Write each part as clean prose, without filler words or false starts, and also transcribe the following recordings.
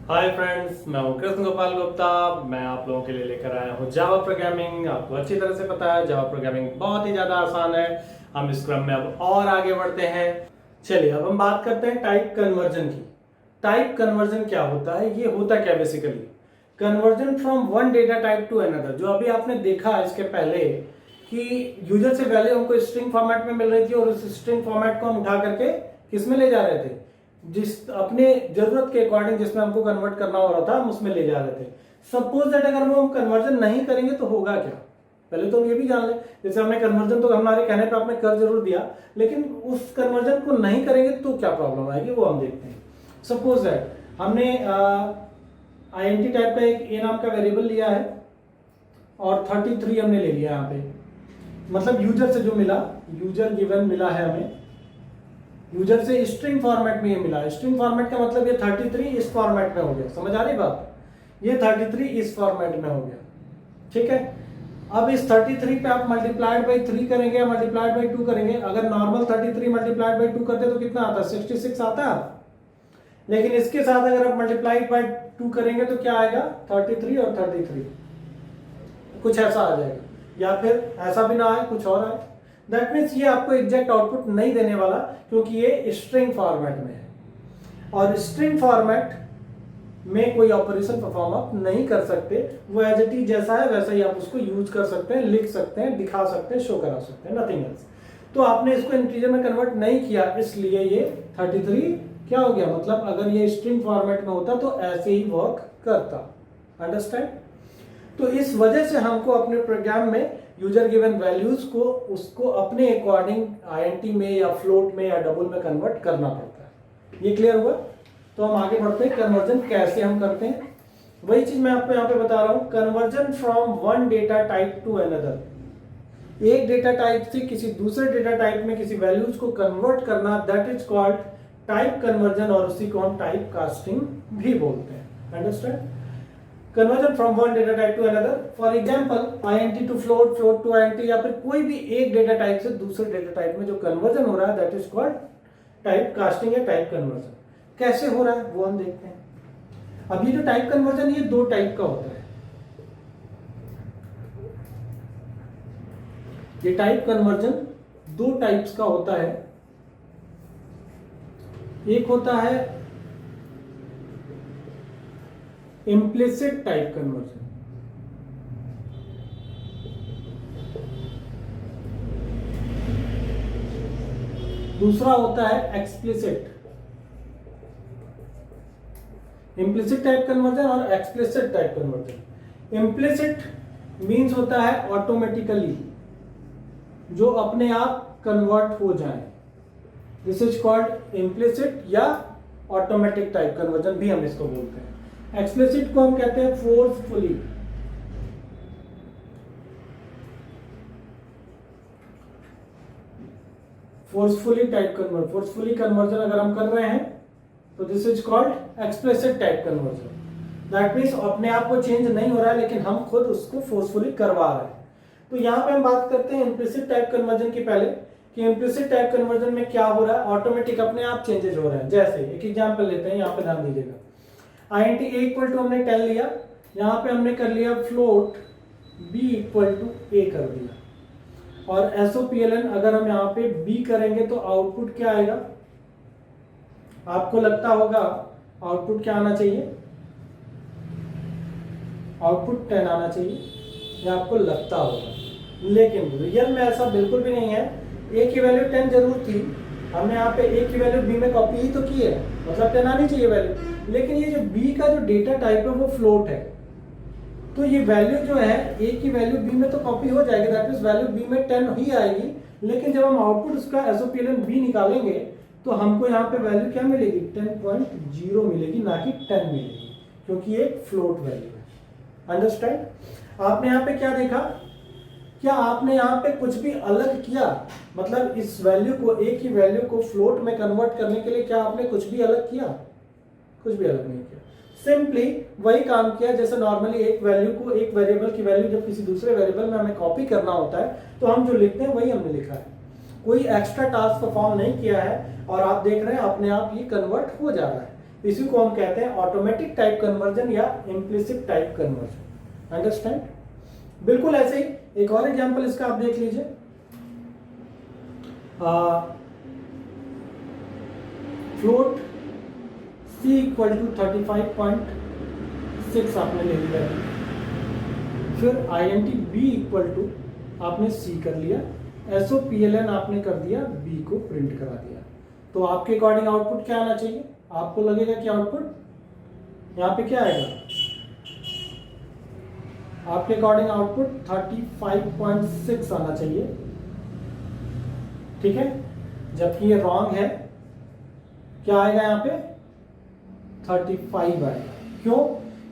Hi friends, मैं हूं कृष्ण गोपाल गुप्ता। मैं आप लोगों के लिए लेकर आया हूं जावा प्रोग्रामिंग। आपको अच्छी तरह से पता है जावा प्रोग्रामिंग बहुत ही ज़्यादा आसान है। हम इस क्रम में अब और आगे बढ़ते हैं। चलिए अब हम बात करते हैं टाइप कन्वर्जन की। टाइप कन्वर्जन क्या होता है, ये होता क्या basically, conversion from one data type to another. जो अभी आपने देखा इसके पहले कि यूजर से वैल्यू हमको स्ट्रिंग फॉर्मेट में मिल रही थी और उस स्ट्रिंग फॉर्मेट को हम उठा करके किस में ले जा रहे थे, जिस अपने जरूरत के अकॉर्डिंग जिसमें हमको कन्वर्ट करना हो रहा था हम उसमें ले जा रहे थे। सपोज दैट अगर वो हम कन्वर्जन नहीं करेंगे तो होगा क्या, पहले तो हम ये भी जान लें। जैसे हमने कन्वर्जन तो हमारे कहने पे आपने कर जरूर दिया, लेकिन उस कन्वर्जन को नहीं करेंगे तो क्या प्रॉब्लम आएगी वो हम देखते हैं। सपोज दैट हमने INT टाइप का एक ए नाम का वेरिएबल लिया है और 33 हमने ले लिया यहाँ पे, मतलब यूजर से जो मिला, यूजर गिवन मिला है हमें, यूजर से स्ट्रिंग फॉर्मेट में ये मिला। स्ट्रिंग फॉर्मेट का मतलब ये 33 इस फॉर्मेट में हो गया, समझ आ रही बात, ये 33 इस फॉर्मेट में हो गया, ठीक है। अब इस 33 पे आप मल्टीप्लाइड बाई 3 करेंगे या मल्टीप्लाइड बाई 2 करेंगे। अगर नॉर्मल 33 मल्टीप्लाइड बाई 2 करते तो कितना आता, 66 आता। लेकिन इसके साथ अगर आप मल्टीप्लाइड बाई 2 करेंगे तो क्या आएगा, 33 और 33 कुछ ऐसा आ जाएगा, या फिर ऐसा भी ना आए, कुछ और आए। दैट मीन्स ये आपको एग्जैक्ट आउटपुट नहीं देने वाला, क्योंकि ये स्ट्रिंग फॉर्मेट में है और स्ट्रिंग फॉर्मेट में कोई ऑपरेशन परफॉर्म आप नहीं कर सकते। वो एज इट इज जैसा है वैसा ही आप उसको यूज कर सकते हैं, लिख सकते हैं, दिखा सकते हैं, शो करा सकते हैं, नथिंग एल्स। तो आपने इसको इंटीजर में कन्वर्ट नहीं किया, इसलिए ये 33 क्या हो गया, मतलब अगर ये स्ट्रिंग फॉर्मेट में होता तो ऐसे ही वर्क करता। अंडरस्टैंड। तो इस वजह से हमको अपने प्रोग्राम में यूजर गिवन वैल्यूज को उसको अपने अकॉर्डिंग INT में या फ्लोट में या डबल में कन्वर्ट करना पड़ता है। ये क्लियर हुआ। तो हम आगे बढ़ते हैं, कन्वर्जन कैसे हम करते हैं वही चीज मैं आपको यहाँ पे बता रहा हूं। Conversion from one data type to another, एक डेटा टाइप से किसी दूसरे डेटा टाइप में किसी वैल्यूज को कन्वर्ट करना, that is called type conversion, और उसी को हम टाइप कास्टिंग भी बोलते हैं। Understand. Conversion from one data type to another, for example INT to float, float to INT, या फिर कोई भी एक डेटा टाइप से दूसरे डेटा टाइप में जो कन्वर्जन हो रहा है that is called type casting या टाइप कन्वर्जन। कैसे हो रहा है वो हम देखते हैं। अब ये जो टाइप कन्वर्जन ये दो टाइप का होता है। ये टाइप कन्वर्जन दो टाइप्स का होता है। एक होता है इम्प्लिसिट टाइप कन्वर्जन, दूसरा होता है एक्सप्लिसिट। इम्प्लिसिट टाइप कन्वर्जन और explicit type conversion. Implicit means होता है ऑटोमेटिकली, जो अपने आप कन्वर्ट हो जाए, दिस इज कॉल्ड इम्प्लिसिट या ऑटोमेटिक टाइप कन्वर्जन भी हम इसको बोलते हैं। एक्सप्लिसिट को हम कहते हैं forcefully. Forcefully type conversion, forcefully conversion अगर हम कर रहे हैं तो this is called explicit type conversion. That means अपने आप को चेंज नहीं हो रहा है लेकिन हम खुद उसको फोर्सफुली करवा रहे हैं। तो यहां पे हम बात करते हैं इम्प्लिसिट टाइप कन्वर्जन की पहले, कि इम्प्लिसिट टाइप कन्वर्जन में क्या हो रहा है, ऑटोमेटिक अपने आप चेंजेस हो रहे हैं। जैसे एक एग्जांपल लेते हैं, यहाँ पे ध्यान दीजिएगा। INT A इक्वल टू हमने 10 लिया, यहाँ पे हमने कर लिया float B equal to A कर दिया, और SOPLN अगर हम यहाँ पे B करेंगे तो आउटपुट क्या आएगा, आपको लगता होगा आउटपुट क्या आना चाहिए, आउटपुट 10 आना चाहिए, ये आपको लगता होगा, लेकिन रियल में ऐसा बिल्कुल भी नहीं है। A की वैल्यू 10 जरूर थी, हमने यहाँ पे A की वैल्यू B में कॉपी ही तो की है, मतलब 10 आनी चाहिए वैल्यू, लेकिन ये जो B का जो डेटा टाइप है वो फ्लोट है, तो ये वैल्यू जो है A की वैल्यू B में तो कॉपी हो जाएगी, दैट मींस वैल्यू B में 10 ही आएगी, लेकिन जब हम आउटपुट उसका SOPLN B निकालेंगे तो हमको यहाँ पे वैल्यू क्या मिलेगी, 10.0 मिलेगी, ना कि 10 मिलेगी, क्योंकि ये फ्लोट वैल्यू है। अंडरस्टैंड। आपने यहाँ पे क्या देखा, क्या आपने यहाँ पे कुछ भी अलग किया, मतलब इस वैल्यू को, A की वैल्यू को फ्लोट में कन्वर्ट करने के लिए क्या आपने कुछ भी अलग किया, कुछ भी अलग नहीं किया, सिंपली वही काम किया जैसे नॉर्मली एक वैल्यू को, एक वेरिएबल की वैल्यू जब किसी दूसरे वेरिएबल में हमें कॉपी करना होता है तो हम जो लिखते हैं वही हमने लिखा है, कोई एक्स्ट्रा टास्क परफॉर्म नहीं किया है, और आप देख रहे हैं अपने आप ये कन्वर्ट हो जा रहा है। इसी को हम कहते हैं ऑटोमेटिक टाइप कन्वर्जन या इम्प्लिसिट टाइप कन्वर्जन। अंडरस्टैंड? बिल्कुल ऐसे ही एक और एग्जांपल इसका आप देख लीजिए। फ्लोट c इक्वल टू 35.6 आपने ले लिया, फिर int b इक्वल टू आपने c कर लिया, SOPLN आपने कर दिया, b को प्रिंट करा दिया। तो आपके अकॉर्डिंग आउटपुट क्या आना चाहिए? आपको लगेगा कि आउटपुट यहाँ पे क्या आएगा? आपके अकॉर्डिंग आउटपुट 35.6 आना चाहिए, ठीक है, जबकि ये रॉन्ग है। क्या आएगा यहाँ पे? 35 आएगा। क्यों?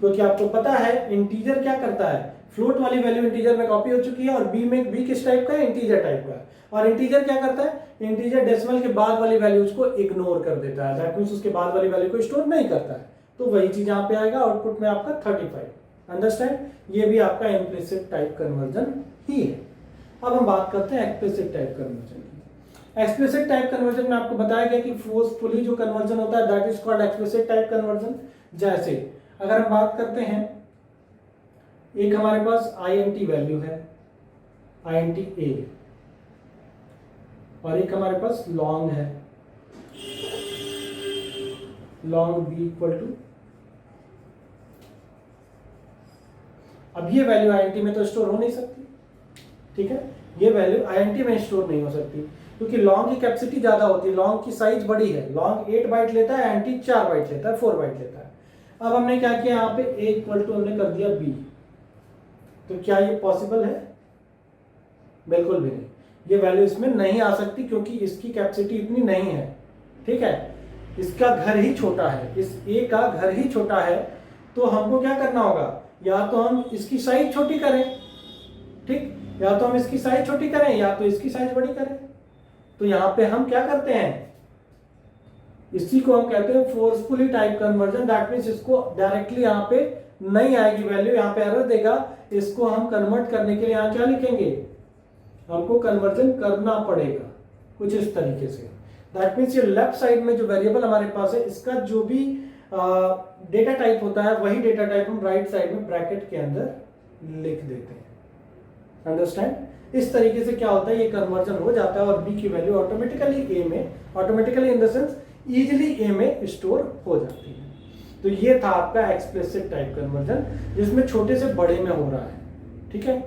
क्योंकि आपको पता है इंटीजर क्या करता है, फ्लोट वाली वैल्यू इंटीजर में कॉपी हो चुकी है और बी किस टाइप का है? इंटीजर टाइप का है। और इंटीजर क्या करता है? इंटीजर डेसिमल के बाद वाली वैल्यूज को इग्नोर कर देता है, दैट मींस उसके बाद वाली वैल्यू को स्टोर नहीं करता है। तो वही चीज यहाँ पे आएगा आउटपुट में आपका 35। अंडरस्टैंड? ये भी आपका इम्प्लिसिट टाइप कन्वर्जन ही है। अब हम बात करते हैं एक्सप्लिसिट टाइप कन्वर्जन की। एक्सप्लिसिट टाइप कन्वर्जन में आपको बताया गया कि फोर्सफुली जो कन्वर्जन होता है that is called explicit type conversion. जैसे अगर हम बात करते हैं, एक हमारे पास int वैल्यू है, int a, और एक हमारे पास लॉन्ग है, लॉन्ग b इक्वल टू, अब ये वैल्यू int में तो स्टोर हो नहीं सकती, ठीक है, ये वैल्यू int में स्टोर नहीं हो सकती क्योंकि लॉन्ग की कैपेसिटी ज्यादा होती है, लॉन्ग की साइज बड़ी है, लॉन्ग 8 बाइट लेता है, int 4 बाइट लेता है, 4 बाइट लेता है। अब हमने क्या किया, यहाँ पे a इक्वल टू हमने कर दिया b, तो क्या ये पॉसिबल है? बिल्कुल भी नहीं, ये वैल्यू इसमें नहीं आ सकती क्योंकि इसकी कैपेसिटी इतनी नहीं है, ठीक है, इसका घर ही छोटा है, इस a का घर ही छोटा है। तो हमको क्या करना होगा, या तो हम इसकी साइज छोटी करें, ठीक, या तो हम इसकी साइज छोटी करें या तो इसकी साइज बड़ी करें। तो यहाँ पे हम क्या करते हैं, इसी को हम कहते हैं forcefully type conversion. That means इसको डायरेक्टली यहाँ पे नहीं आएगी वैल्यू, यहाँ पे एरर देगा, इसको हम कन्वर्ट करने के लिए यहाँ क्या लिखेंगे, हमको कन्वर्जन करना पड़ेगा कुछ इस तरीके से। दैट मींस ये लेफ्ट साइड में जो वेरिएबल हमारे पास है इसका जो भी डेटा टाइप होता है वही डेटा टाइप हम राइट साइड में ब्रैकेट के अंदर लिख देते हैं। अंडरस्टैंड? इस तरीके से क्या होता है, ये कन्वर्जन हो जाता है और b की वैल्यू ऑटोमेटिकली a में, automatically in the sense easily a में स्टोर हो जाती है। तो ये था आपका एक्सप्लिसिट टाइप कन्वर्जन, जिसमें छोटे से बड़े में हो रहा है, ठीक है,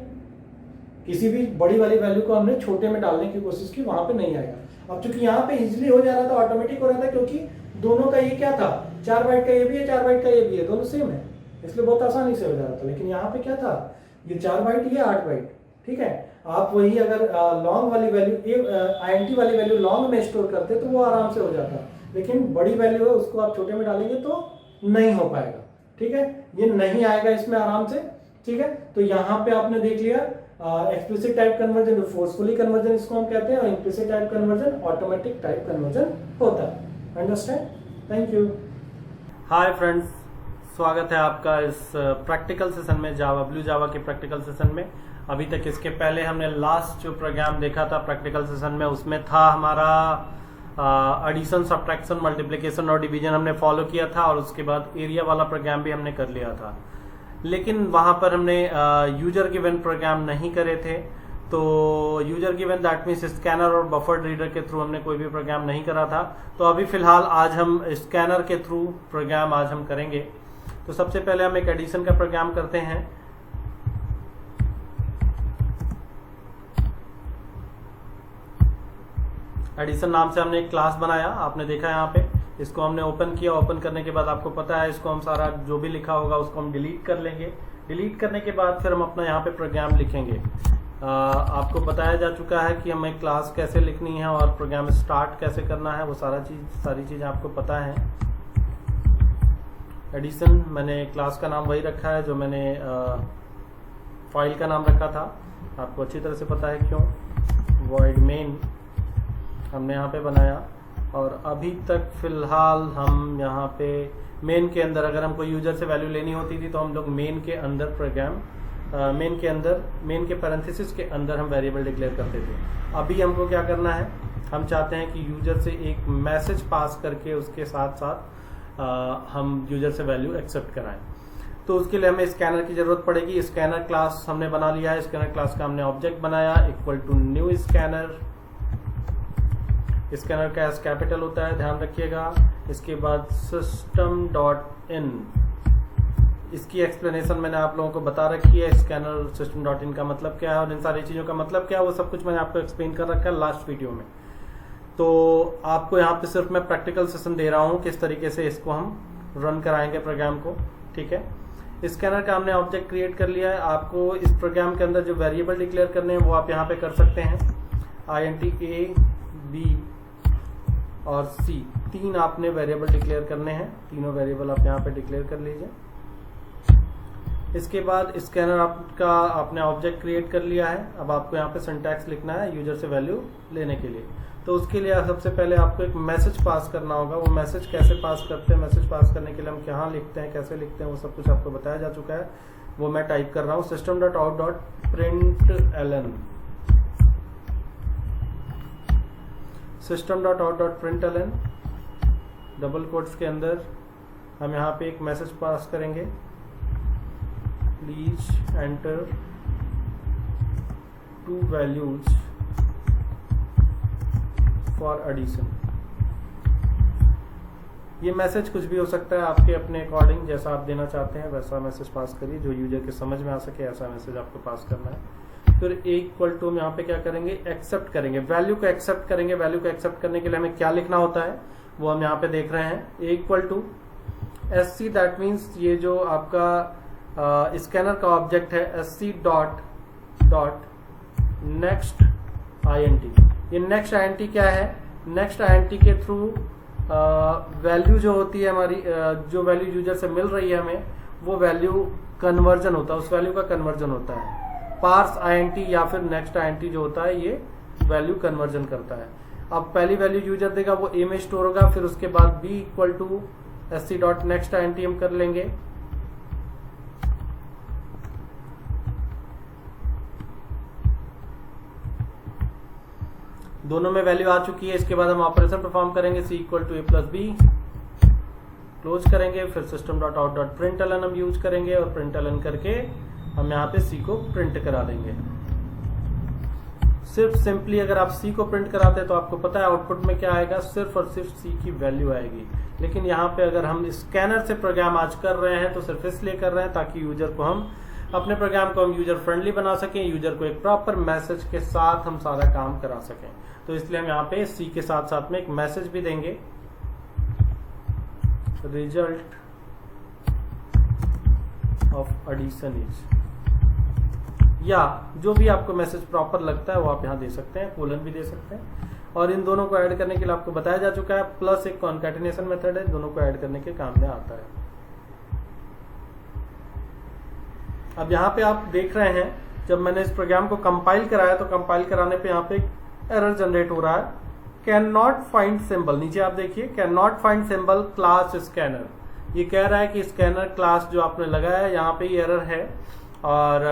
किसी भी बड़ी वाली वैल्यू को हमने छोटे में डालने की कोशिश की, वहां पे नहीं आएगा। अब चूंकि यहाँ पे इजीली हो जा रहा था, ऑटोमेटिक हो रहा था, क्योंकि दोनों का ये क्या था, 4 बाइट का ये भी है, 4 बाइट का ये भी है, दोनों सेम है, इसलिए बहुत आसानी से हो जा रहा था। लेकिन यहाँ पे क्या था, ये 4 बाइट, ये 8 बाइट, ठीक है। आप वही अगर लॉन्ग वाली वैल्यू int वाली वैल्यू लॉन्ग में स्टोर करते तो वो आराम से हो जाता, लेकिन बड़ी वैल्यू है उसको आप छोटे में डालेंगे तो नहीं हो पाएगा, ठीक है, ये नहीं आएगा इसमें आराम से, ठीक है। तो यहाँ पे आपने देख लिया एक्सप्लिसिट टाइप कन्वर्जन जो फोर्सफुली कन्वर्जन इसको हम कहते हैं, और implicit type conversion automatic type conversion होता है। Understand? Thank you. Hi friends, स्वागत है आपका इस प्रैक्टिकल सेशन में, जावा ब्लू जावा के प्रैक्टिकल सेशन में। अभी तक इसके पहले हमने लास्ट जो प्रोग्राम देखा था प्रैक्टिकल सेशन में, उसमें था हमारा एडिशन, सब्ट्रैक्शन, मल्टीप्लिकेशन और डिवीजन हमने फॉलो किया था, और उसके बाद एरिया वाला प्रोग्राम भी हमने कर लिया था। लेकिन वहां पर हमने यूजर गिवन प्रोग्राम नहीं करे थे। तो user given that means scanner और बफर रीडर के थ्रू हमने कोई भी प्रोग्राम नहीं करा था। तो अभी फिलहाल आज हम स्कैनर के थ्रू प्रोग्राम आज हम करेंगे। तो सबसे पहले हम एक एडिशन का प्रोग्राम करते हैं। एडिशन नाम से हमने एक क्लास बनाया, आपने देखा यहाँ पे, इसको हमने ओपन किया। ओपन करने के बाद आपको पता है इसको हम सारा जो भी लिखा होगा उसको हम डिलीट कर लेंगे। डिलीट करने के बाद फिर हम अपना यहाँ पे प्रोग्राम लिखेंगे। आपको बताया जा चुका है कि हमें क्लास कैसे लिखनी है और प्रोग्राम स्टार्ट कैसे करना है, वो सारी चीज आपको पता है। एडिशन मैंने क्लास का नाम वही रखा है जो मैंने फाइल का नाम रखा था, आपको अच्छी तरह से पता है क्यों। वॉइड मेन हमने यहाँ पे बनाया, और अभी तक फिलहाल हम यहाँ पे मेन के अंदर अगर हमको यूजर से वैल्यू लेनी होती थी तो हम लोग मेन के अंदर प्रोग्राम मेन के पैरेंथेसिस के अंदर हम वेरिएबल डिक्लेयर करते थे। अभी हमको क्या करना है, हम चाहते हैं कि यूजर से एक मैसेज पास करके उसके साथ साथ हम यूजर से वैल्यू एक्सेप्ट कराएं। तो उसके लिए हमें स्कैनर की जरूरत पड़ेगी। स्कैनर क्लास हमने बना लिया है। स्कैनर क्लास का हमने ऑब्जेक्ट बनाया equal to new scanner. Scanner का एस कैपिटल होता है, ध्यान रखिएगा। इसके बाद सिस्टम डॉट इन, इसकी एक्सप्लेनेशन मैंने आप लोगों को बता रखी है। स्कैनर सिस्टम डॉट इन का मतलब क्या है और इन सारी चीज़ों का मतलब क्या है, वो सब कुछ मैंने आपको एक्सप्लेन कर रखा है लास्ट वीडियो में। तो आपको यहाँ पे सिर्फ मैं प्रैक्टिकल सेशन दे रहा हूँ किस तरीके से इसको हम रन कराएंगे प्रोग्राम को, ठीक है। स्कैनर का हमने ऑब्जेक्ट क्रिएट कर लिया है। आपको इस प्रोग्राम के अंदर जो वेरिएबल डिक्लेयर करने हैं वो आप यहाँ पे कर सकते हैं। int a b और c, 3 आपने वेरिएबल डिक्लेयर करने हैं। तीनों वेरिएबल आप यहाँ पे डिक्लेयर कर लीजिए। इसके बाद स्कैनर आपका आपने ऑब्जेक्ट क्रिएट कर लिया है। अब आपको यहाँ पे सिंटैक्स लिखना है यूजर से वैल्यू लेने के लिए। तो उसके लिए सबसे पहले आपको एक मैसेज पास करना होगा। वो मैसेज कैसे पास करते हैं, मैसेज पास करने के लिए हम कहाँ लिखते हैं, कैसे लिखते हैं, वो सब कुछ आपको बताया जा चुका है। वो मैं टाइप कर रहा हूँ system.out.println। system.out.println डबल कोट्स के अंदर हम यहाँ पे एक मैसेज पास करेंगे, please enter 2 values for addition. ये मैसेज कुछ भी हो सकता है, आपके अपने अकॉर्डिंग जैसा आप देना चाहते हैं वैसा मैसेज पास करिए, जो यूजर के समझ में आ सके ऐसा मैसेज आपको पास करना है। फिर इक्वल टू हम यहाँ पे क्या करेंगे, एक्सेप्ट करेंगे, वैल्यू को एक्सेप्ट करेंगे। वैल्यू को एक्सेप्ट करने के लिए हमें क्या लिखना होता है वो हम यहाँ पे देख रहे हैं। Equal to sc, that means ये जो आपका स्कैनर का ऑब्जेक्ट है sc डॉट नेक्स्ट int। ये नेक्स्ट int क्या है, नेक्स्ट int के थ्रू वैल्यू जो होती है हमारी, जो वैल्यू यूजर से मिल रही है हमें, वो वैल्यू कन्वर्जन होता है, उस वैल्यू का कन्वर्जन होता है। पार्स int या फिर नेक्स्ट int जो होता है ये वैल्यू कन्वर्जन करता है। अब पहली वैल्यू यूजर देगा वो a में स्टोर होगा, फिर उसके बाद b equal to sc dot next int हम कर लेंगे। दोनों में वैल्यू आ चुकी है। इसके बाद हम ऑपरेशन परफॉर्म करेंगे, c equal to a plus B, close करेंगे। फिर system dot out dot println हम यूज करेंगे और प्रिंटलन करके हम यहाँ पे c को प्रिंट करा देंगे। सिर्फ सिंपली अगर आप c को प्रिंट कराते हैं तो आपको पता है आउटपुट में क्या आएगा, सिर्फ और सिर्फ c की वैल्यू आएगी। लेकिन यहाँ पे अगर हम स्कैनर से प्रोग्राम आज कर रहे हैं तो सिर्फ इसलिए कर रहे हैं ताकि यूजर को हम अपने प्रोग्राम को हम यूजर फ्रेंडली बना सकें, यूजर को एक प्रॉपर मैसेज के साथ हम सारा काम करा सकें। तो इसलिए हम यहाँ पे C के साथ साथ में एक मैसेज भी देंगे, रिजल्ट ऑफ एडिशन इज, या जो भी आपको मैसेज प्रॉपर लगता है वो आप यहाँ दे सकते हैं, कोलन भी दे सकते हैं। और इन दोनों को ऐड करने के लिए आपको बताया जा चुका है, प्लस एक कॉन्कैटिनेशन मेथड है, दोनों को ऐड करने के काम में आता है। अब यहाँ पे आप देख रहे हैं जब मैंने इस प्रोग्राम को कंपाइल कराया तो कंपाइल कराने पे यहाँ पे एरर जनरेट हो रहा है, कैन नॉट फाइंड सिंबल। नीचे आप देखिए can not find symbol class scanner. ये कह रहा है कि स्कैनर क्लास जो आपने लगाया है यहाँ पे ये एरर है और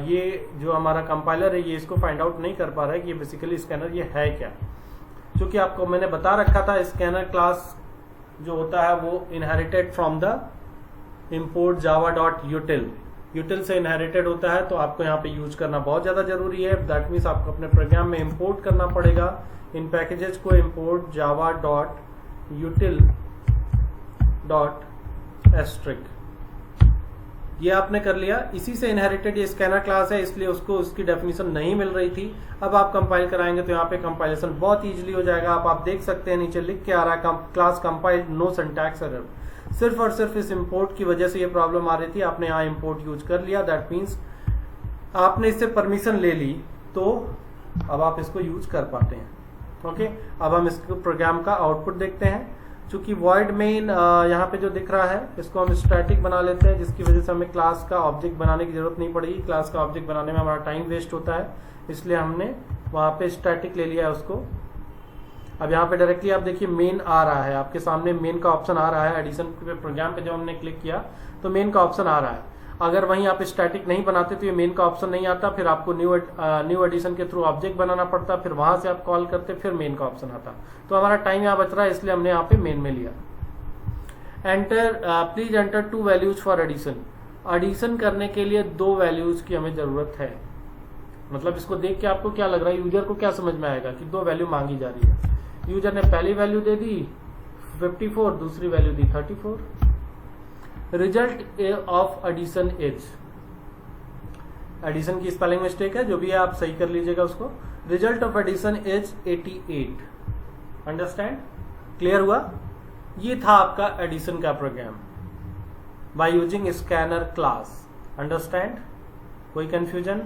ये जो हमारा कंपाइलर है ये इसको फाइंड आउट नहीं कर पा रहा है कि ये बेसिकली स्कैनर ये है क्या। क्योंकि आपको मैंने बता रखा था स्कैनर क्लास जो होता है वो inherited from the import Java dot यूटिल, यूटिल से इनहेरिटेड होता है। तो आपको यहाँ पे यूज करना बहुत ज्यादा जरूरी है। दैट मीन्स आपको अपने प्रोग्राम में इंपोर्ट करना पड़ेगा इन पैकेजेस को, import java dot util dot asterisk, ये आपने कर लिया। इसी से इनहेरिटेड ये स्कैनर क्लास है इसलिए उसको उसकी डेफिनेशन नहीं मिल रही थी। अब आप कंपाइल कराएंगे तो यहाँ पे कंपाइलेशन बहुत इजीली हो जाएगा। आप देख सकते हैं नीचे लिख के आ रहा है class compiled no syntax error. सिर्फ और सिर्फ इस इंपोर्ट की वजह से ये प्रॉब्लम आ रही थी। आपने यहाँ इंपोर्ट यूज कर लिया, दैट मीन्स आपने इससे परमिशन ले ली तो अब आप इसको यूज कर पाते हैं। ओके, अब हम इसको प्रोग्राम का आउटपुट देखते हैं। चूंकि वॉइड मेन यहाँ पे जो दिख रहा है इसको हम स्टैटिक बना लेते हैं, जिसकी वजह से हमें क्लास का ऑब्जेक्ट बनाने की जरूरत नहीं पड़ेगी। क्लास का ऑब्जेक्ट बनाने में हमारा टाइम वेस्ट होता है, इसलिए हमने वहां पे स्टैटिक ले लिया है उसको। अब यहाँ पे डायरेक्टली आप देखिए मेन आ रहा है, आपके सामने मेन का ऑप्शन आ रहा है। एडिशन पे प्रोग्राम पे जब हमने क्लिक किया तो मेन का ऑप्शन आ रहा है। अगर वहीं आप स्टैटिक नहीं बनाते तो ये मेन का ऑप्शन नहीं आता, फिर आपको न्यू एडिशन के थ्रू ऑब्जेक्ट बनाना पड़ता, फिर वहां से आप कॉल करते, फिर मेन का ऑप्शन आता। तो हमारा टाइम यहाँ बच रहा है इसलिए हमने यहाँ पे मेन में लिया। Please enter 2 values for addition. Addition करने के लिए 2 वैल्यूज की हमें जरूरत है। मतलब इसको देख के आपको क्या लग रहा है, यूजर को क्या समझ में आएगा कि 2 वैल्यू मांगी जा रही है। यूजर ने पहली वैल्यू दे दी 54, दूसरी वैल्यू दी 34। Result of addition is, addition की स्पेलिंग मिस्टेक है, जो भी है आप सही कर लीजिएगा उसको। Result of addition is 88। Understand? Clear हुआ? ये था आपका एडिशन का program by using scanner class. Understand? कोई कंफ्यूजन?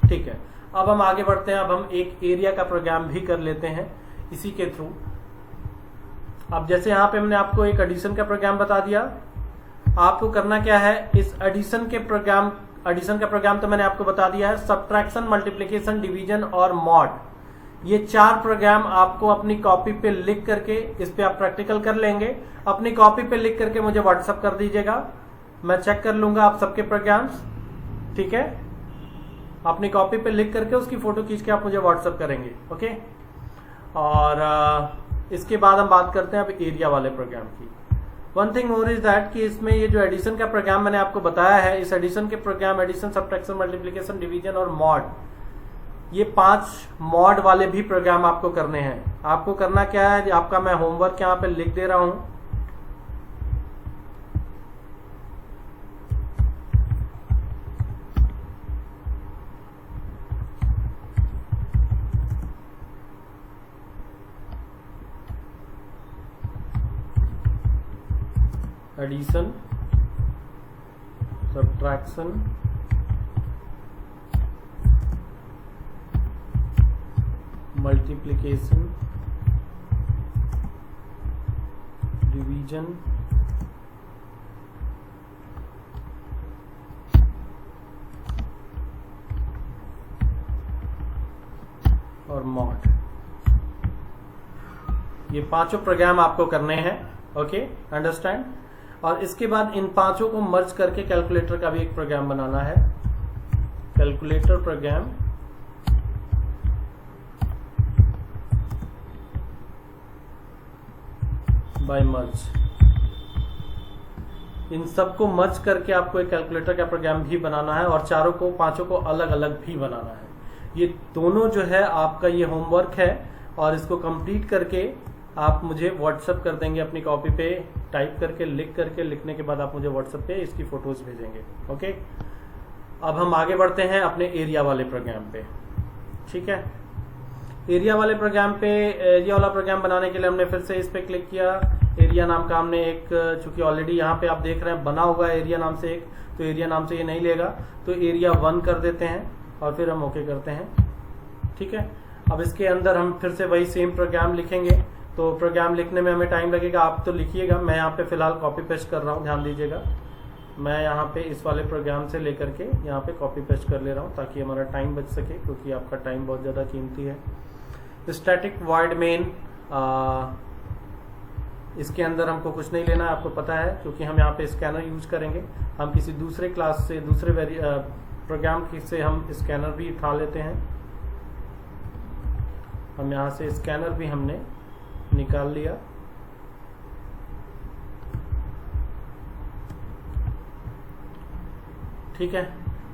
ठीक है, अब हम आगे बढ़ते हैं। अब हम एक एरिया का प्रोग्राम भी कर लेते हैं इसी के थ्रू। अब जैसे यहां पे हमने आपको एक एडिशन का प्रोग्राम बता दिया, आपको करना क्या है, इस एडिशन का प्रोग्राम तो मैंने आपको बता दिया है। सब्ट्रैक्शन, मल्टीप्लिकेशन, डिवीजन और मॉड, ये 4 प्रोग्राम आपको अपनी कॉपी पे लिख करके, इस पे आप प्रैक्टिकल कर लेंगे। अपनी कॉपी पे लिख करके मुझे व्हाट्सएप कर दीजिएगा, मैं चेक कर लूंगा आप सबके प्रोग्राम्स। ठीक है, अपनी कॉपी पे लिख करके उसकी फोटो खींच के आप मुझे व्हाट्सएप करेंगे। ओके, और इसके बाद हम बात करते हैं अब एरिया वाले प्रोग्राम की। One thing more is that कि इसमें ये जो एडिशन का प्रोग्राम मैंने आपको बताया है, इस एडिशन के program addition, subtraction, multiplication, division और मॉड, ये 5 मॉड वाले भी प्रोग्राम आपको करने हैं। आपको करना क्या है, आपका मैं होमवर्क यहाँ पे लिख दे रहा हूं। एडिशन, सब्ट्रैक्शन, मल्टीप्लिकेशन, डिवीजन और मॉड, ये 5 प्रोग्राम आपको करने हैं। Okay, understand? और इसके बाद इन 5 को मर्ज करके कैलकुलेटर का भी एक प्रोग्राम बनाना है। कैलकुलेटर प्रोग्राम बाय मर्ज, इन सबको मर्ज करके आपको एक कैलकुलेटर का प्रोग्राम भी बनाना है और 5 को अलग अलग भी बनाना है। ये दोनों जो है आपका ये होमवर्क है और इसको कंप्लीट करके आप मुझे व्हाट्सएप कर देंगे अपनी कॉपी पे, टाइप करके लिख करके, लिखने के बाद आप मुझे व्हाट्सएप पे इसकी फोटोज भेजेंगे। ओके, अब हम आगे बढ़ते हैं अपने एरिया वाले प्रोग्राम पे। ठीक है, एरिया वाले प्रोग्राम पे, एरिया वाला प्रोग्राम बनाने के लिए हमने फिर से इस पे क्लिक किया। एरिया नाम का हमने एक, चूंकि ऑलरेडी यहाँ पे आप देख रहे हैं बना हुआ है एरिया नाम से एक, तो एरिया नाम से ये नहीं लेगा, तो एरिया 1 कर देते हैं और फिर हम ओके करते हैं। ठीक है, अब इसके अंदर हम फिर से वही सेम प्रोग्राम लिखेंगे। तो प्रोग्राम लिखने में हमें टाइम लगेगा, आप तो लिखिएगा, मैं यहाँ पे फिलहाल कॉपी पेस्ट कर रहा हूँ, ध्यान दीजिएगा। मैं यहाँ पे इस वाले प्रोग्राम से लेकर के यहाँ पे कॉपी पेस्ट कर ले रहा हूँ ताकि हमारा टाइम बच सके, क्योंकि आपका टाइम बहुत ज़्यादा कीमती है। स्टैटिक वॉइड मेन, इसके अंदर हमको कुछ नहीं लेना है, आपको पता है, क्योंकि हम यहाँ पे स्कैनर यूज करेंगे। हम किसी दूसरे क्लास से, दूसरे प्रोग्राम से हम स्कैनर भी उठा लेते हैं। हम यहाँ से स्कैनर भी हमने निकाल लिया। ठीक है,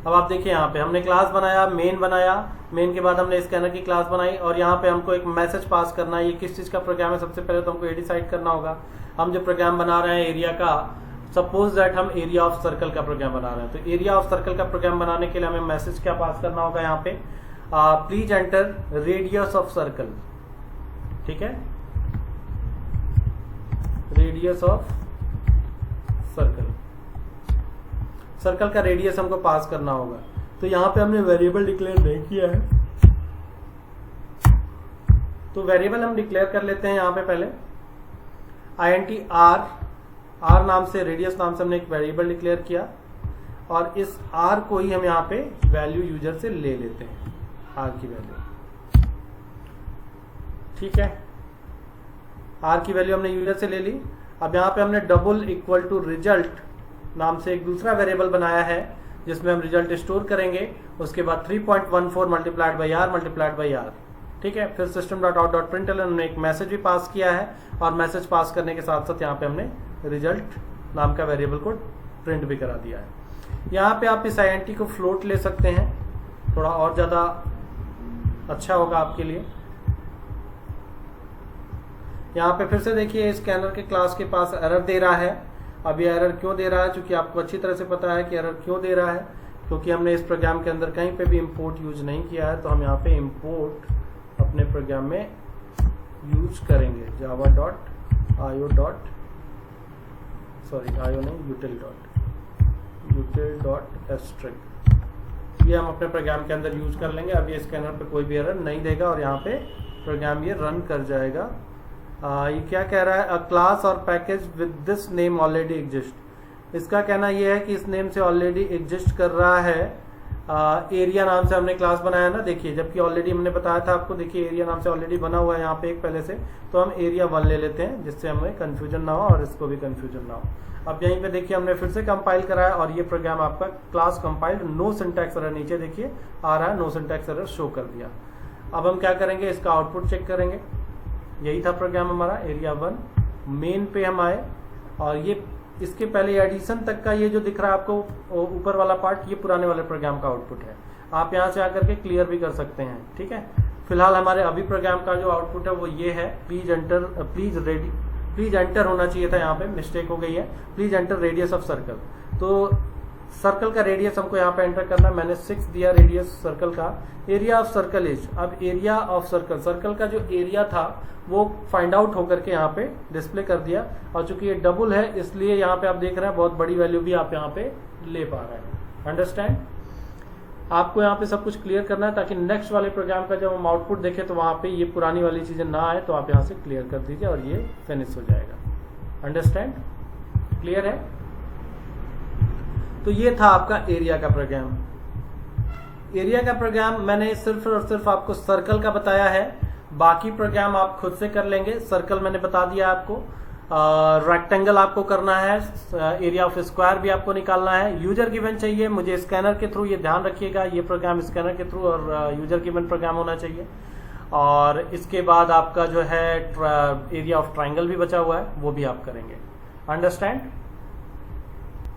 अब आप देखिए यहाँ पे हमने क्लास बनाया, मेन बनाया, मेन के बाद हमने स्कैनर की क्लास बनाई और यहाँ पे हमको एक मैसेज पास करना है। ये किस चीज का प्रोग्राम है, सबसे पहले तो हमको ये डिसाइड करना होगा। हम जो प्रोग्राम बना रहे हैं एरिया का, सपोज दैट हम एरिया ऑफ सर्कल का प्रोग्राम बना रहे हैं, तो एरिया ऑफ सर्कल का प्रोग्राम बनाने के लिए हमें मैसेज क्या पास करना होगा यहाँ पे, please enter radius of circle. ठीक है, रेडियस ऑफ सर्कल, सर्कल का रेडियस हमको पास करना होगा। तो यहाँ पे हमने वेरिएबल डिक्लेयर नहीं किया है, तो वेरिएबल हम डिक्लेयर कर लेते हैं यहाँ पे पहले। int r नाम से, रेडियस नाम से हमने एक वेरिएबल डिक्लेयर किया और इस r को ही हम यहाँ पे वैल्यू यूजर से ले लेते हैं, r की वैल्यू। ठीक है, r की वैल्यू हमने यूजर से ले ली। अब यहाँ पे हमने डबल इक्वल टू रिजल्ट नाम से एक दूसरा वेरिएबल बनाया है जिसमें हम रिजल्ट स्टोर करेंगे। उसके बाद 3.14 मल्टीप्लाइड बाई आर। ठीक है, फिर system.out.println हमने एक मैसेज भी पास किया है और मैसेज पास करने के साथ साथ यहाँ पे हमने रिजल्ट नाम का वेरिएबल को प्रिंट भी करा दिया है। यहाँ पे आप इस int को फ्लोट ले सकते हैं, थोड़ा और ज़्यादा अच्छा होगा आपके लिए। यहाँ पे फिर से देखिए स्कैनर के क्लास के पास एरर दे रहा है। अब ये एरर क्यों दे रहा है, क्योंकि आपको अच्छी तरह से पता है कि एरर क्यों दे रहा है, क्योंकि हमने इस प्रोग्राम के अंदर कहीं पे भी इंपोर्ट यूज नहीं किया है। तो हम यहाँ पे इंपोर्ट अपने प्रोग्राम में यूज करेंगे util.string। ये हम अपने प्रोग्राम के अंदर यूज कर लेंगे। अब ये स्कैनर पे कोई भी एरर नहीं देगा और यहाँ पे प्रोग्राम ये रन कर जाएगा। ये क्या कह रहा है, अ क्लास और package with this name already exist. इसका कहना ये है कि इस नेम से ऑलरेडी एग्जिस्ट कर रहा है। एरिया नाम से हमने क्लास बनाया ना, देखिए, जबकि ऑलरेडी हमने बताया था आपको, देखिए एरिया नाम से ऑलरेडी बना हुआ है यहाँ पे एक पहले से। तो हम एरिया 1 ले लेते हैं जिससे हमें कंफ्यूजन ना हो और इसको भी कंफ्यूजन ना हो। अब यहीं पे देखिए हमने फिर से कंपाइल कराया और ये प्रोग्राम आपका class compiled, no syntax error नीचे देखिए आ रहा है, नो सिंटैक्स एरर शो कर दिया। अब हम क्या करेंगे, इसका आउटपुट चेक करेंगे। यही था प्रोग्राम हमारा एरिया 1। मेन पे हम आए और ये इसके पहले एडिशन तक का ये जो दिख रहा है आपको ऊपर वाला पार्ट, ये पुराने वाले प्रोग्राम का आउटपुट है। आप यहाँ से आकर के क्लियर भी कर सकते हैं, ठीक है। फिलहाल हमारे अभी प्रोग्राम का जो आउटपुट है वो ये है, प्लीज एंटर होना चाहिए था, यहाँ पे मिस्टेक हो गई है, please enter radius of circle. तो सर्कल का रेडियस हमको यहाँ पे एंटर करना है, मैंने 6 दिया रेडियस सर्कल का। एरिया ऑफ सर्कल इज, अब एरिया ऑफ सर्कल, सर्कल का जो एरिया था वो फाइंड आउट होकर के यहाँ पे डिस्प्ले कर दिया। और चूंकि ये डबल है इसलिए यहाँ पे आप देख रहे हैं बहुत बड़ी वैल्यू भी आप यहाँ पे ले पा रहे हैं। अंडरस्टैंड? आपको यहाँ पे सब कुछ क्लियर करना है ताकि नेक्स्ट वाले प्रोग्राम का जब हम आउटपुट देखें तो वहां पे ये पुरानी वाली चीजें ना आए। तो आप यहाँ से क्लियर कर दीजिए और ये फिनिश हो जाएगा। अंडरस्टैंड? क्लियर है? तो ये था आपका एरिया का प्रोग्राम। एरिया का प्रोग्राम मैंने सिर्फ और सिर्फ आपको सर्कल का बताया है, बाकी प्रोग्राम आप खुद से कर लेंगे। सर्कल मैंने बता दिया आपको, रेक्टेंगल आपको करना है, एरिया ऑफ स्क्वायर भी आपको निकालना है। यूजर गिवन चाहिए मुझे स्कैनर के थ्रू, ये ध्यान रखिएगा, ये प्रोग्राम स्कैनर के थ्रू और यूजर गिवन प्रोग्राम होना चाहिए। और इसके बाद आपका जो है एरिया ऑफ ट्राइंगल भी बचा हुआ है, वो भी आप करेंगे। अंडरस्टैंड?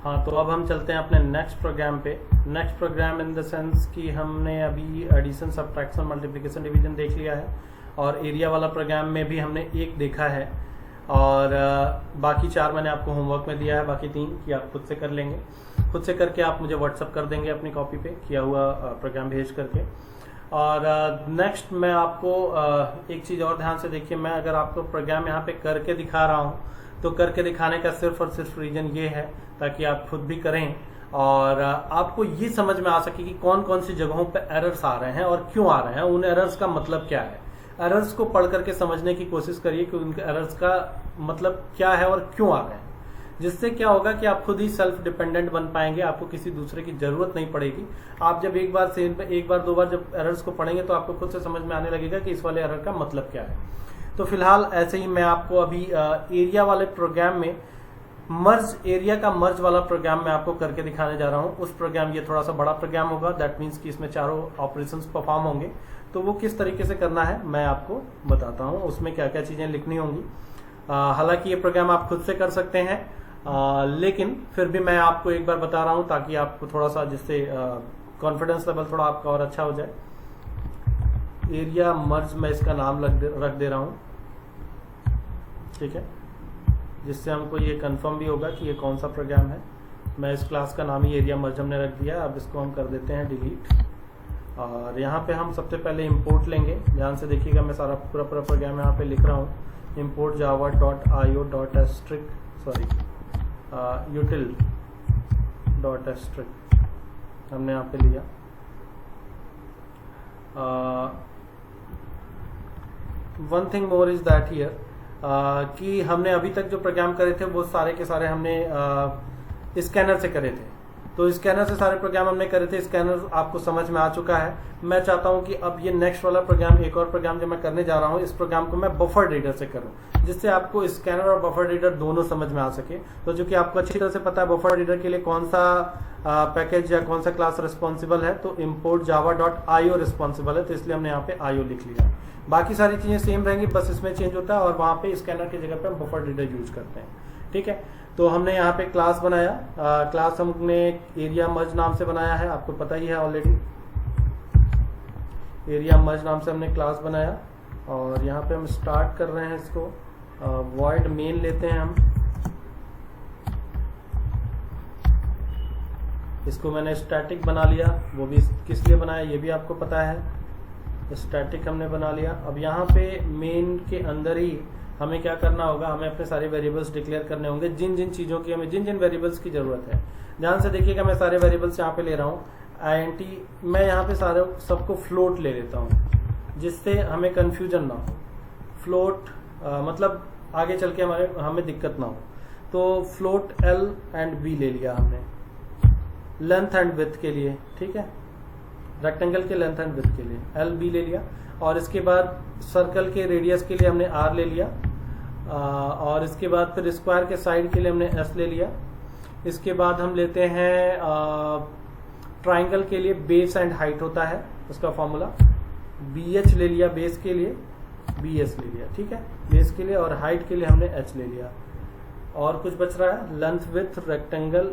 हाँ, तो अब हम चलते हैं अपने नेक्स्ट प्रोग्राम पे। Next program in the sense कि हमने अभी एडिशन, सब्ट्रैक्शन, मल्टीप्लिकेशन, डिवीजन देख लिया है और एरिया वाला प्रोग्राम में भी हमने एक देखा है और बाकी 4 मैंने आपको होमवर्क में दिया है, बाकी 3 कि आप खुद से कर लेंगे। खुद से करके आप मुझे व्हाट्सअप कर देंगे अपनी कॉपी पे किया हुआ प्रोग्राम भेज करके। और नेक्स्ट मैं आपको एक चीज़ और ध्यान से देखिए, मैं अगर आपको प्रोग्राम यहाँ पे करके दिखा रहा हूँ तो करके दिखाने का सिर्फ और सिर्फ रीजन ये है ताकि आप खुद भी करें और आपको ये समझ में आ सके कि कौन कौन सी जगहों पे एरर्स आ रहे हैं और क्यों आ रहे हैं, उन एरर्स का मतलब क्या है। एरर्स को पढ़ करके समझने की कोशिश करिए कि उनके एरर्स का मतलब क्या है और क्यों आ रहे हैं, जिससे क्या होगा कि आप खुद ही सेल्फ डिपेंडेंट बन पाएंगे, आपको किसी दूसरे की जरूरत नहीं पड़ेगी। आप जब एक बार दो बार जब एरर्स को पढ़ेंगे तो आपको खुद से समझ में आने लगेगा कि इस वाले एरर का मतलब क्या है। तो फिलहाल ऐसे ही मैं आपको अभी एरिया वाले प्रोग्राम में एरिया का मर्ज वाला प्रोग्राम मैं आपको करके दिखाने जा रहा हूँ। उस प्रोग्राम, ये थोड़ा सा बड़ा प्रोग्राम होगा, दैट मीन्स कि इसमें 4 ऑपरेशंस परफॉर्म होंगे। तो वो किस तरीके से करना है मैं आपको बताता हूँ, उसमें क्या क्या चीजें लिखनी होंगी। हालांकि ये प्रोग्राम आप खुद से कर सकते हैं, लेकिन फिर भी मैं आपको एक बार बता रहा हूँ ताकि आपको थोड़ा सा, जिससे कॉन्फिडेंस लेवल थोड़ा आपका और अच्छा हो जाए। एरिया मर्ज मैं इसका नाम रख दे रहा हूँ, ठीक है, जिससे हमको ये कंफर्म भी होगा कि ये कौन सा प्रोग्राम है। मैं इस क्लास का नाम ही एरिया मर्ज हमने रख दिया। अब इसको हम कर देते हैं डिलीट और यहाँ पे हम सबसे पहले इंपोर्ट लेंगे। ध्यान से देखिएगा, मैं सारा पूरा प्रोग्राम यहाँ पे लिख रहा हूँ। इंपोर्ट java.io.string util.string हमने यहाँ पे लिया। One thing more is that here कि हमने अभी तक जो प्रोग्राम करे थे वो सारे के सारे हमने स्कैनर से करे थे। तो स्कैनर से सारे प्रोग्राम हमने करे थे, स्कैनर आपको समझ में आ चुका है। मैं चाहता हूं कि अब ये नेक्स्ट वाला प्रोग्राम, एक और प्रोग्राम जो मैं करने जा रहा हूं, इस प्रोग्राम को मैं बफर रीडर से करूं, जिससे आपको स्कैनर और बफर रीडर दोनों समझ में आ सके। तो जो कि आपको अच्छी तरह से पता है बफर रीडर के लिए कौन सा पैकेज या कौन सा क्लास रिस्पॉन्सिबल है, तो इम्पोर्ट java.io रिस्पॉन्सिबल है, तो इसलिए हमने यहाँ पे io लिख लिया। बाकी सारी चीजें सेम रहेंगी, बस इसमें चेंज होता है और वहां पे स्कैनर की जगह पे हम बफर रीडर यूज करते हैं। ठीक है। तो हमने यहाँ पे क्लास बनाया, क्लास हमने एरिया मर्ज नाम से बनाया है, आपको पता ही है ऑलरेडी। एरिया मर्ज नाम से हमने क्लास बनाया और यहाँ पे हम स्टार्ट कर रहे हैं इसको, वॉइड मेन लेते हैं हम। इसको मैंने स्टैटिक बना लिया, वो भी किस लिए बनाया ये भी आपको पता है, स्टैटिक हमने बना लिया। अब यहाँ पे मेन के अंदर ही हमें क्या करना होगा, हमें अपने सारे वेरिएबल्स डिक्लेयर करने होंगे, जिन जिन चीज़ों की हमें जिन जिन वेरिएबल्स की ज़रूरत है। ध्यान से देखिएगा, मैं सारे वेरिएबल्स यहाँ पे ले रहा हूँ। int मैं यहाँ पे सारे सबको फ्लोट ले लेता हूँ, जिससे हमें कन्फ्यूजन ना हो। फ्लोट मतलब आगे चल के हमें दिक्कत ना हो। तो फ्लोट l एंड b ले लिया हमने लेंथ एंड विड्थ के लिए, ठीक है, रेक्टेंगल के लेंथ एंड विड्थ के लिए एल बी ले लिया। और इसके बाद सर्कल के रेडियस के लिए हमने आर ले लिया, और इसके बाद फिर स्क्वायर के साइड के लिए हमने एस ले लिया। इसके बाद हम लेते हैं ट्राइंगल के लिए बेस एंड हाइट होता है उसका फॉर्मूला, बी एच ले लिया बेस के लिए, बी एस ले लिया, ठीक है, बेस के लिए। और हाइट के लिए हमने एच ले लिया। और कुछ बच रहा है, लेंथ विड्थ रेक्टेंगल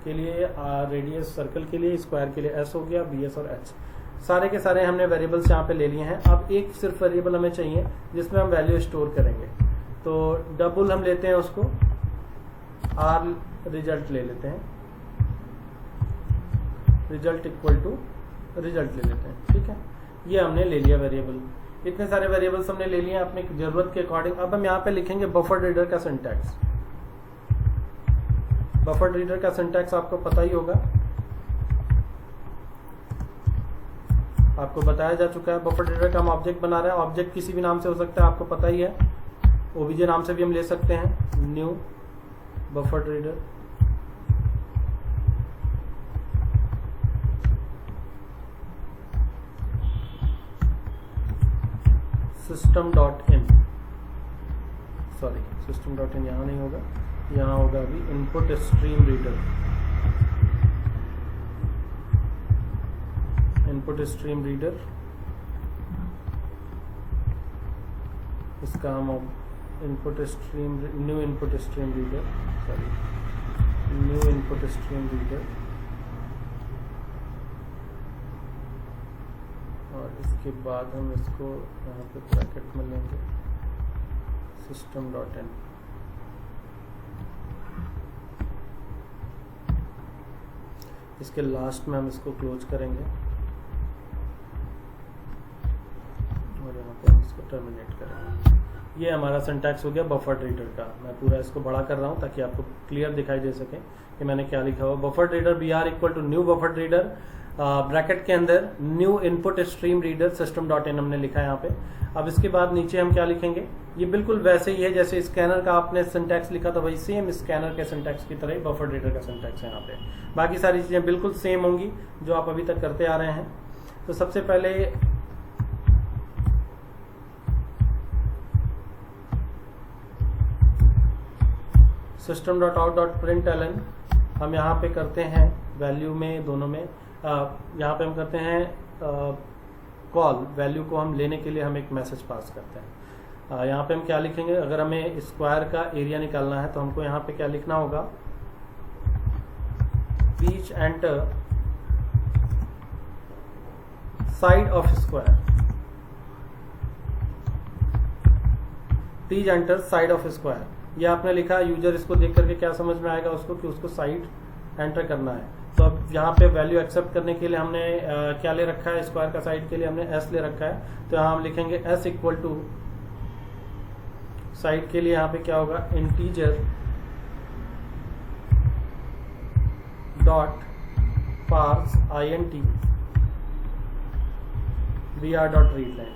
के लिए, रेडियस सर्कल के लिए, स्क्वायर के लिए एस हो गया, बी एस और एच। सारे के सारे हमने वेरिएबल्स यहाँ पे ले लिए हैं। अब एक सिर्फ वेरिएबल हमें चाहिए जिसमें हम वैल्यू स्टोर करेंगे। तो डबल हम लेते हैं उसको, आर रिजल्ट ले लेते हैं, रिजल्ट इक्वल टू रिजल्ट ले लेते हैं, ठीक है। ये हमने ले लिया वेरिएबल। इतने सारे वेरिएबल्स हमने ले लिए हैं अपनी जरूरत के अकॉर्डिंग। अब हम यहाँ पे लिखेंगे बफर रीडर का सिंटैक्स। बफर रीडर का सिंटैक्स आपको पता ही होगा, आपको बताया जा चुका है। बफर रीडर का हम ऑब्जेक्ट बना रहे हैं, ऑब्जेक्ट किसी भी नाम से हो सकता है, आपको पता ही है। ओबीजे नाम से भी हम ले सकते हैं, new buffer reader. System dot इन, सॉरी सिस्टम डॉट इन यहाँ नहीं होगा, यहाँ होगा अभी input stream reader, input stream reader. इसका हम input stream, new input stream reader, sorry new input stream reader. और इसके बाद हम इसको यहाँ पे ब्रैकेट में लेंगे, सिस्टम डॉट इन। इसके लास्ट में हम इसको क्लोज करेंगे और यहाँ पे हम इसको टर्मिनेट करेंगे। ये हमारा सिंटैक्स हो गया बफर रीडर का। मैं पूरा इसको बड़ा कर रहा हूँ ताकि आपको क्लियर दिखाई दे सके कि मैंने क्या लिखा हुआ। Buffer reader B R equal to new buffer reader, bracket के अंदर new input stream reader system dot in हमने लिखा है यहाँ पे। अब इसके बाद नीचे हम क्या लिखेंगे, ये बिल्कुल वैसे ही है जैसे स्कैनर का आपने सिंटैक्स लिखा था, वही सेम स्कैनर के सिंटैक्स की तरह ही बफर रीडर का सिंटैक्स है यहाँ पे। बाकी सारी चीजें बिल्कुल सेम होंगी जो आप अभी तक करते आ रहे हैं। तो सबसे पहले system dot out dot println हम यहाँ पे करते हैं वैल्यू में, दोनों में यहाँ पे हम करते हैं कॉल, वैल्यू को हम लेने के लिए हम एक मैसेज पास करते हैं। यहाँ पे हम क्या लिखेंगे, अगर हमें स्क्वायर का एरिया निकालना है तो हमको यहाँ पे क्या लिखना होगा, please enter side of square, please enter side of square. ये आपने लिखा, यूजर इसको देख करके क्या समझ में आएगा उसको कि उसको साइड एंटर करना है। तो अब यहाँ पे वैल्यू एक्सेप्ट करने के लिए हमने क्या ले रखा है, स्क्वायर का साइड के लिए हमने एस ले रखा है। तो यहाँ हम लिखेंगे एस इक्वल टू साइड के लिए यहाँ पे क्या होगा, integer dot parse INT br dot read line,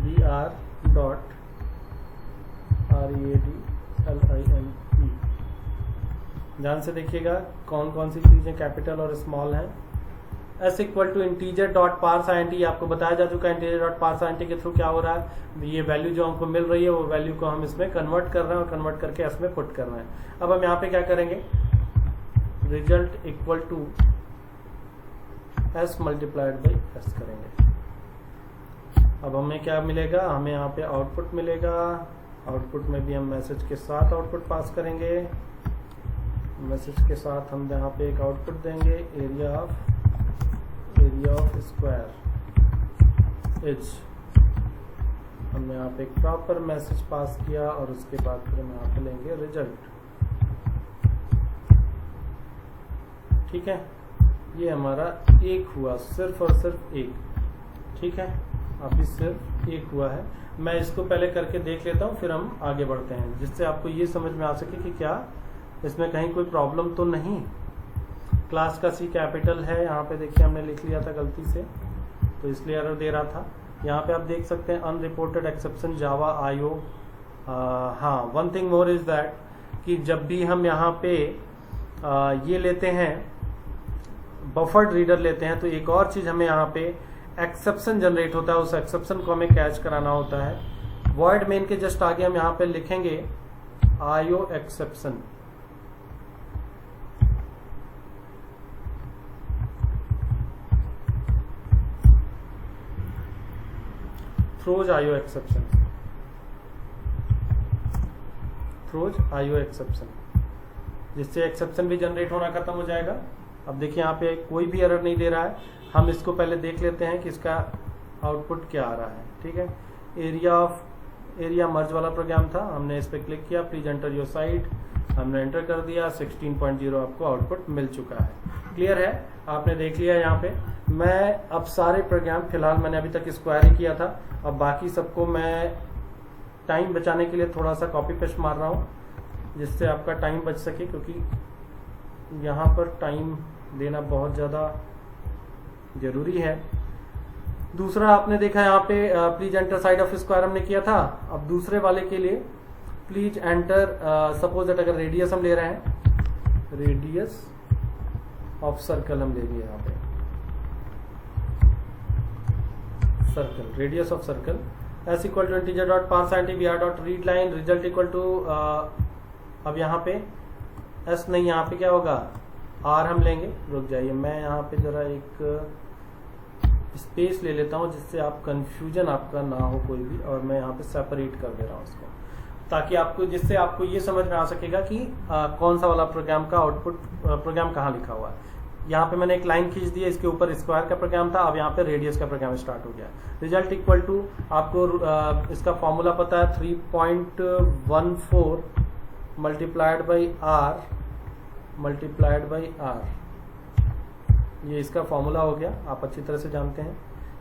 br dot READLINE। ध्यान से देखिएगा कौन कौन सी चीजें कैपिटल और स्मॉल हैं। S equal to integer dot parse INT, आपको बताया जा चुका है इंटीजर डॉट पार्स INT के थ्रू क्या हो रहा है, ये वैल्यू जो हमको मिल रही है वो वैल्यू को हम इसमें कन्वर्ट कर रहे हैं और कन्वर्ट करके एस में पुट कर रहे हैं। अब हम यहाँ पे क्या करेंगे, result equal to S multiplied by S करेंगे। अब हमें क्या मिलेगा, हमें यहाँ पे आउटपुट मिलेगा, आउटपुट में भी हम मैसेज के साथ आउटपुट पास करेंगे। मैसेज के साथ हम यहाँ पे एक आउटपुट देंगे, एरिया ऑफ स्क्वायर इज। हमने यहाँ पे एक प्रॉपर मैसेज पास किया और उसके बाद फिर हम यहाँ पे लेंगे रिजल्ट। ठीक है, ये हमारा एक हुआ, सिर्फ और सिर्फ एक। ठीक है, अभी सिर्फ एक हुआ है। मैं इसको पहले करके देख लेता हूँ, फिर हम आगे बढ़ते हैं, जिससे आपको ये समझ में आ सके कि क्या इसमें कहीं कोई प्रॉब्लम तो नहीं। क्लास का सी कैपिटल है, यहाँ पे देखिए हमने लिख लिया था गलती से, तो इसलिए एरर दे रहा था। यहाँ पे आप देख सकते हैं अनरिपोर्टेड एक्सेप्शन जावा IO। हाँ, one thing more is that कि जब भी हम यहाँ पे ये लेते हैं, बफर्ड रीडर लेते हैं, तो एक और चीज हमें यहाँ पे एक्सेप्शन जनरेट होता है, उस एक्सेप्शन को हमें कैच कराना होता है। वॉइड मेन के जस्ट आगे हम यहाँ पे लिखेंगे IO exception. Throws IO exception, throws IO exception, जिससे एक्सेप्शन भी जनरेट होना खत्म हो जाएगा। अब देखिए यहाँ पे कोई भी एरर नहीं दे रहा है। हम इसको पहले देख लेते हैं कि इसका आउटपुट क्या आ रहा है। ठीक है, एरिया मर्ज वाला प्रोग्राम था, हमने इस पर क्लिक किया, प्लीज एंटर योर साइट, हमने एंटर कर दिया, 16.0 आपको आउटपुट मिल चुका है। क्लियर है, आपने देख लिया। यहाँ पे मैं अब सारे प्रोग्राम, फिलहाल मैंने अभी तक स्क्वायर ही किया था, अब बाकी सबको मैं टाइम बचाने के लिए थोड़ा सा कॉपी पेस्ट मार रहा हूँ, जिससे आपका टाइम बच सके, क्योंकि यहाँ पर टाइम देना बहुत ज़्यादा जरूरी है। दूसरा आपने देखा यहाँ पे please enter side of square हमने किया था। अब दूसरे वाले के लिए प्लीज एंटर, सपोज दैट अगर रेडियस हम ले रहे हैं, रेडियस ऑफ सर्कल हम लेंगे यहाँ पे, circle, radius of circle S equal to integer dot parse V R dot read line result equal to, अब यहाँ पे एस नहीं, यहाँ पे क्या होगा, आर हम लेंगे। रुक जाइए, मैं यहाँ पे जरा एक स्पेस ले लेता हूँ, जिससे आप कंफ्यूजन आपका ना हो कोई भी, और मैं यहाँ पे सेपरेट कर दे रहा हूँ इसको, ताकि आपको, जिससे आपको ये समझ में आ सकेगा कि कौन सा वाला प्रोग्राम का आउटपुट, प्रोग्राम कहाँ लिखा हुआ है। यहाँ पे मैंने एक लाइन खींच दी है, इसके ऊपर स्क्वायर का प्रोग्राम था, अब यहाँ पे रेडियस का प्रोग्राम स्टार्ट हो गया। रिजल्ट इक्वल टू, आपको इसका फॉर्मूला पता है, 3.14 multiplied by R multiplied by R, ये इसका फॉर्मूला हो गया, आप अच्छी तरह से जानते हैं।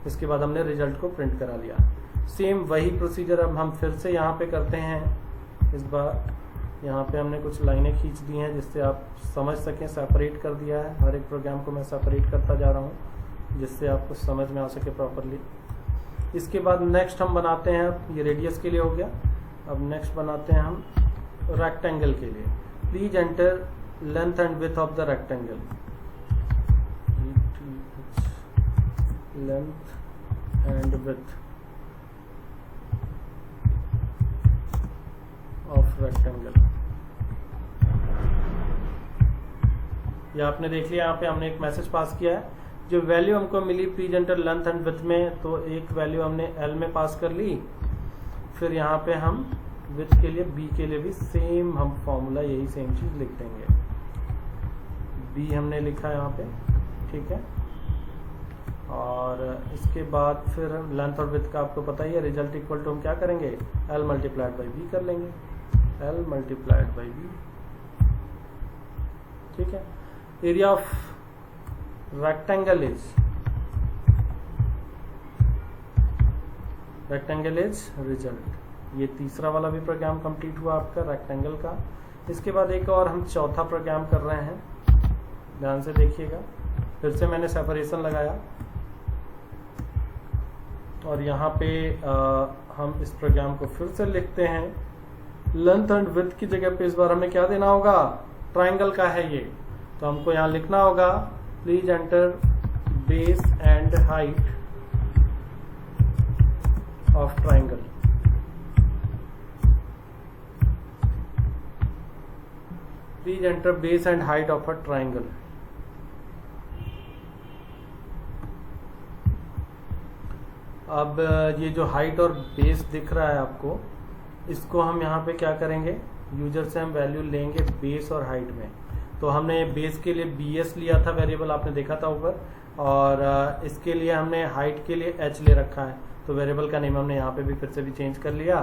इसके बाद हमने रिजल्ट को प्रिंट करा लिया। सेम वही प्रोसीजर अब हम फिर से यहाँ पे करते हैं। इस बार यहाँ पे हमने कुछ लाइनें खींच दी हैं, जिससे आप समझ सकें, सेपरेट कर दिया है, हर एक प्रोग्राम को मैं सेपरेट करता जा रहा हूँ, जिससे आपको समझ में आ सके प्रॉपरली। इसके बाद नेक्स्ट हम बनाते हैं, ये रेडियस के लिए हो गया, अब नेक्स्ट बनाते हैं हम रेक्टेंगल के लिए। Please enter length and width of the rectangle, length and width of rectangle. ये आपने देख लिया, यहाँ पे हमने एक मैसेज पास किया है। जो वैल्यू हमको मिली please enter length and width में, तो एक वैल्यू हमने एल में पास कर ली। फिर यहाँ पे हम विड्थ के लिए, बी के लिए भी सेम हम फॉर्मूला, यही सेम चीज लिख देंगे। बी हमने लिखा यहाँ पे, ठीक है। और इसके बाद फिर लेंथ और विड्थ का आपको पता ही है, रिजल्ट इक्वल टू हम क्या करेंगे, एल मल्टीप्लाइड बाई बी कर लेंगे, एल मल्टीप्लाइड बाई बी, ठीक है। Area of rectangle is result. ये तीसरा वाला भी प्रोग्राम कंप्लीट हुआ आपका रेक्टेंगल का। इसके बाद एक और हम चौथा प्रोग्राम कर रहे हैं, ध्यान से देखिएगा। फिर से मैंने सेपरेशन लगाया और यहाँ पे हम इस प्रोग्राम को फिर से लिखते हैं। लेंथ एंड विड्थ की जगह पे इस बार हमें क्या देना होगा, ट्राइंगल का है ये, तो हमको यहाँ लिखना होगा please enter base and height of triangle. Please enter base and height of a triangle. अब ये जो हाइट और बेस दिख रहा है आपको, इसको हम यहाँ पे क्या करेंगे, यूजर से हम वैल्यू लेंगे बेस और हाइट में। तो हमने बेस के लिए BS लिया था वेरिएबल, आपने देखा था ऊपर, और इसके लिए हमने हाइट के लिए H ले रखा है। तो वेरिएबल का नेम हमने यहाँ पे भी फिर से भी चेंज कर लिया।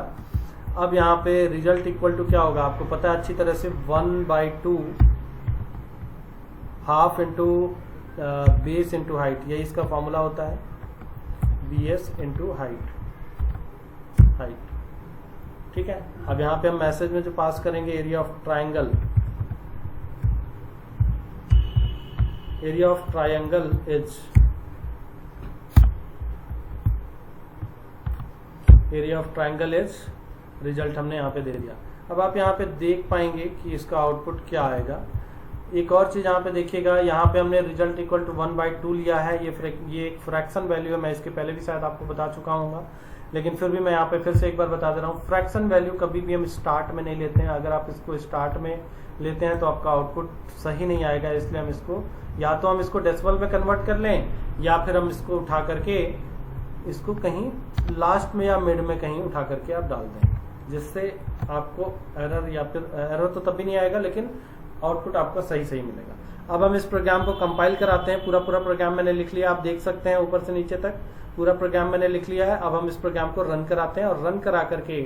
अब यहाँ पे रिजल्ट इक्वल टू क्या होगा, आपको पता है अच्छी तरह से 1/2 half into base into height, यही इसका फॉर्मूला होता है, BS इंटू हाइट। ठीक है। अब यहाँ पे हम मैसेज में जो पास करेंगे area of triangle, area of triangle is, area of triangle is, result हमने यहाँ पे दे दिया। अब आप यहाँ पे देख पाएंगे कि इसका आउटपुट क्या आएगा। एक और चीज यहाँ पे देखिएगा, यहाँ पे हमने रिजल्ट इक्वल टू 1/2 लिया है। ये एक फ्रैक्शन वैल्यू है, मैं इसके पहले भी शायद आपको बता चुका हूँ, लेकिन फिर भी मैं यहाँ पे फिर से एक बार बता दे रहा हूँ। फ्रैक्शन वैल्यू कभी भी हम स्टार्ट में नहीं लेते हैं। अगर आप इसको स्टार्ट में लेते हैं तो आपका आउटपुट सही नहीं आएगा, इसलिए हम इसको या तो हम इसको डेसिमल में कन्वर्ट कर लें, या फिर हम इसको उठा करके इसको कहीं लास्ट में या मिड में कहीं उठा करके आप डाल दें, जिससे आपको एरर, या फिर एरर तो तभी नहीं आएगा लेकिन आउटपुट आपका सही मिलेगा। अब हम इस प्रोग्राम को कंपाइल कराते हैं। पूरा प्रोग्राम मैंने लिख लिया, आप देख सकते हैं ऊपर से नीचे तक पूरा प्रोग्राम मैंने लिख लिया है। अब हम इस प्रोग्राम को रन कराते हैं, और रन करा करके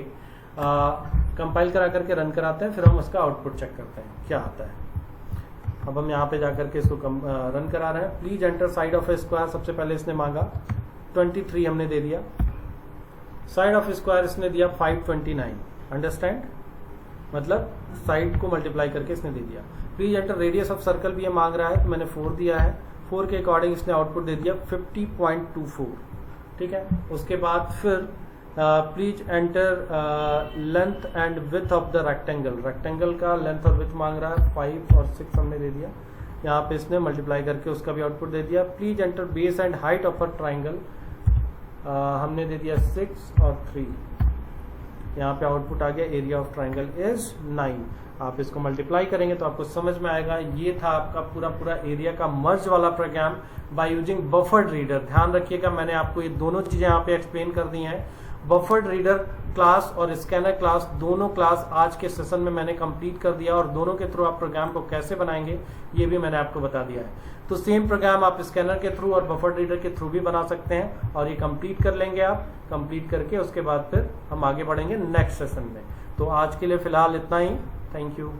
कंपाइल करा करके रन कराते हैं, फिर हम उसका आउटपुट चेक करते हैं क्या आता है। अब हम यहाँ पे जाकर के इसको रन करा रहे हैं। Please enter side of A square, सबसे पहले इसने मांगा 23 हमने दे दिया। साइड ऑफ स्क्वायर इसने दिया 529, अंडरस्टैंड, मतलब साइड को मल्टीप्लाई करके इसने दे दिया। Please enter radius of circle भी ये मांग रहा है, तो मैंने 4 दिया है। 4 के अकॉर्डिंग इसने आउटपुट दे दिया 50.24। ठीक है। उसके बाद फिर please enter length and width of the rectangle, rectangle का लेंथ और विड्थ मांग रहा है, 5 और 6 हमने दे दिया। यहाँ पे इसने मल्टीप्लाई करके उसका भी आउटपुट दे दिया। Please enter base and height of a triangle, हमने दे दिया 6 और 3। यहाँ पे आउटपुट आ गया एरिया ऑफ ट्राइंगल इज 9। आप इसको मल्टीप्लाई करेंगे तो आपको समझ में आएगा। ये था आपका पूरा एरिया का मर्ज वाला program by using buffered reader. ध्यान रखिएगा, मैंने आपको ये दोनों चीजें यहाँ पे एक्सप्लेन कर दी हैं। बफर्ड रीडर क्लास और स्कैनर क्लास, दोनों क्लास आज के सेशन में मैंने कंप्लीट कर दिया, और दोनों के थ्रू आप प्रोग्राम को कैसे बनाएंगे ये भी मैंने आपको बता दिया है। तो सेम प्रोग्राम आप स्कैनर के थ्रू और बफर्ड रीडर के थ्रू भी बना सकते हैं, और ये कंप्लीट कर लेंगे आप। कंप्लीट करके उसके बाद फिर हम आगे बढ़ेंगे नेक्स्ट सेशन में। तो आज के लिए फिलहाल इतना ही। Thank you.